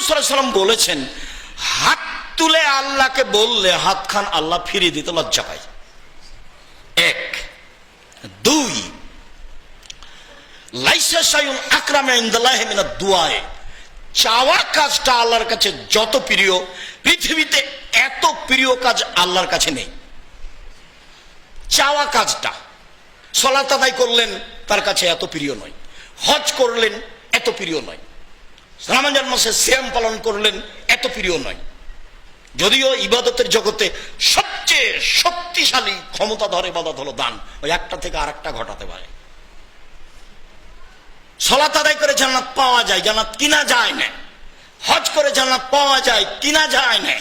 সাল্লাল্লাহু আলাইহি ওয়াসাল্লাম বলেছেন, হাত তুলে আল্লাহকে বললে হাত খান আল্লাহ ফিরিয়ে দিতে লজ্জা পায়। এক। দুই, লাইসা শাইউন আকরামা ইনদাল্লাহি মিনাদ দুআ, চাওয়া কাজটা আল্লাহর কাছে যত প্রিয়, পৃথিবীতে এত প্রিয় কাজ আল্লাহর কাছে নেই। চাওয়া কাজটা, সালাত আদায় করলেন তার কাছে এত প্রিয় নয়, হজ করলেন এত প্রিয় নয়, রমজান মাসে সিয়াম পালন করলেন এত প্রিয় নয়। যদিও ইবাদতের জগতে সবচেয়ে শক্তিশালী ক্ষমতাধর ইবাদত হলো দান, ওই একটা থেকে আরেকটা ঘটাতে পারে। সালাত আদায় করে জান্নাত পাওয়া যায়, জান্নাত কিনা যায় না। হজ করে জান্নাত পাওয়া যায়, কিনা যায় না।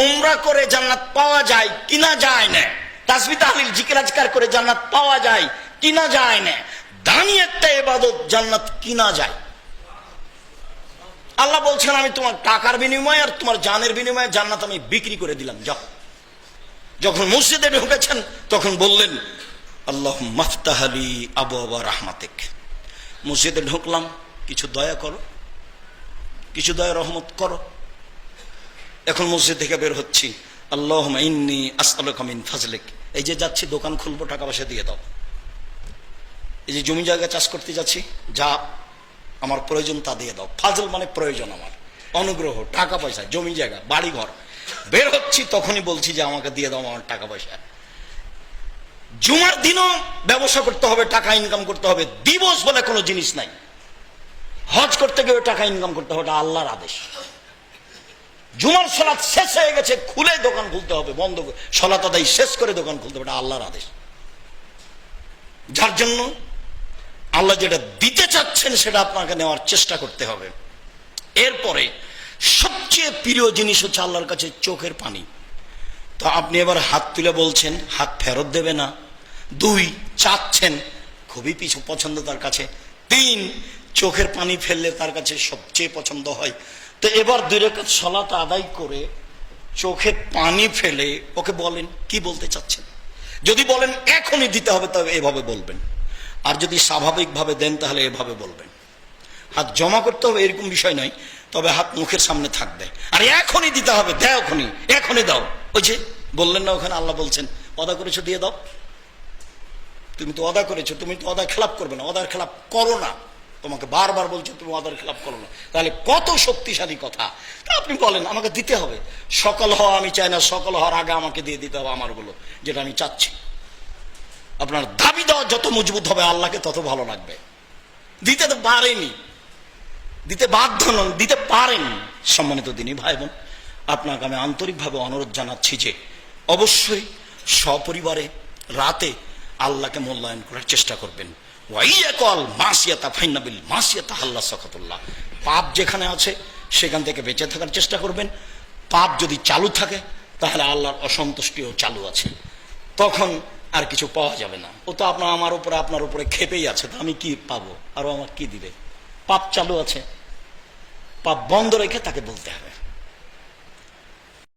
উমরা করে জান্নাত পাওয়া যায়, কিনা যায় না। তাসবিহ তাহলিল জিকির আজকার করে জান্নাত পাওয়া যায়, কিনা যায় না। দানি একটা ইবাদত, জান্নাত কিনা যায়। আল্লাহ বলছেন, আমি তোমার টাকার বিনিময়ে আর তোমার জানের বিনিময়ে জান্নাত আমি বিক্রি করে দিলাম, যাও। যখন মসজিদে ঢুকেছেন তখন বললেন, আল্লাহুম্মা আফতাহ লি আবওয়াবা রাহমাতিক। মসজিদে ঢুকলাম, কিছু দয়া করো, কিছু দয়া রহমত করো। এখন মসজিদ থেকে বের হচ্ছি, আল্লাহুম্মা ইন্নী আসআলুকা মিন ফাজলিক। এই যে যাচ্ছি দোকান খুলবো, টাকা পয়সা দিয়ে দাও। এই যে জমি জায়গা চাষ করতে যাচ্ছি, যা আমার প্রয়োজন তা দিয়ে দাও। ফাজল মানে প্রয়োজন, আমার অনুগ্রহ, টাকা পয়সা, জমি জায়গা, বাড়ি ঘর। বের হচ্ছি তখনই বলছি যে আমাকে দিয়ে দাও আমার টাকা পয়সা। জুমার দিনও ব্যবসা করতে হবে, টাকা ইনকাম করতে হবে, দিবস বলে কোনো জিনিস নাই। হজ করতে গিয়ে টাকা ইনকাম করতে হবে, এটা আল্লাহর আদেশ। জুমার সালাত শেষ হয়ে গেছে, খুলে দোকান খুলতে হবে, বন্ধ সালাত আদায় শেষ করে দোকান খুলতে হবে, এটা আল্লাহর আদেশ। যার জন্য আল্লাহ যেটা দিতে চাচ্ছেন সেটা আপনাকে নেওয়ার চেষ্টা করতে হবে। এরপরে সবচেয়ে প্রিয় জিনিস হচ্ছে আল্লাহর কাছে চোখের পানি। তো আপনি এবার হাত তুলে বলছেন হাত ফেরত দেবে না। দুই, চাচ্ছেন, খুবই পিছু পছন্দ তার কাছে। তিন, চোখের পানি ফেললে তার কাছে সবচেয়ে পছন্দ হয়। তো এবার 2 রাকাত সালাত আদায় করে চোখে পানি ফেলে ওকে বলেন কি বলতে চাচ্ছেন। যদি বলেন এখনই দিতে হবে, তবে এভাবে বলবেন। আর যদি স্বাভাবিকভাবে দেন তাহলে এভাবে বলবেন। হাত জমা করতে হবে এরকম বিষয় নয়, তবে হাত মুখের সামনে থাকবে। আর এখনই দিতে হবে, দেও এখনই, এখনই দাও। ওই যে বললেন না ওখানে আল্লাহ বলছেন, ওয়াদা করেছো দিয়ে দাও। তুমি তো ওয়াদা করেছো, তুমি তো ওয়াদা খেলাপ করবে না, ওয়াদার খেলাপ করো না। তোমাকে বারবার বলছো তুমি ওয়াদার খেলাপ করো না। তাহলে কত শক্তিশালী কথা। আপনি বলেন আমাকে দিতে হবে, সকল হওয়া আমি চাই না, সকল হওয়ার আগে আমাকে দিয়ে দিতে হবে আমারগুলো, যেটা আমি চাচ্ছি। আপনার দাবি দেওয়া যত মজবুত হবে আল্লাহকে তত ভালো লাগবে। দিতে তো পারেনি, দিতে বাধ্য নন, দিতে পারেন। সম্মানিত দিনী ভাই বোন, আপনাকে আমি আন্তরিকভাবে অনুরোধ জানাচ্ছি যে অবশ্যই সপরিবারে রাতে আল্লাহকে মূল্যায়ন করার চেষ্টা করবেন। পাপ যেখানে আছে সেখান থেকে বেঁচে থাকার চেষ্টা করবেন। পাপ যদি চালু থাকে তাহলে আল্লাহর অসন্তুষ্টিও চালু আছে, তখন আর কিছু পাওয়া যাবে না। ও তো আমার উপরে আপনার উপরে ক্ষেপেই আছে, তো আমি কি পাবো, আরো আমার কি দিবে। পাপ চালু আছে, পাপ বন্ধ রেখে তাকে বলতে হবে।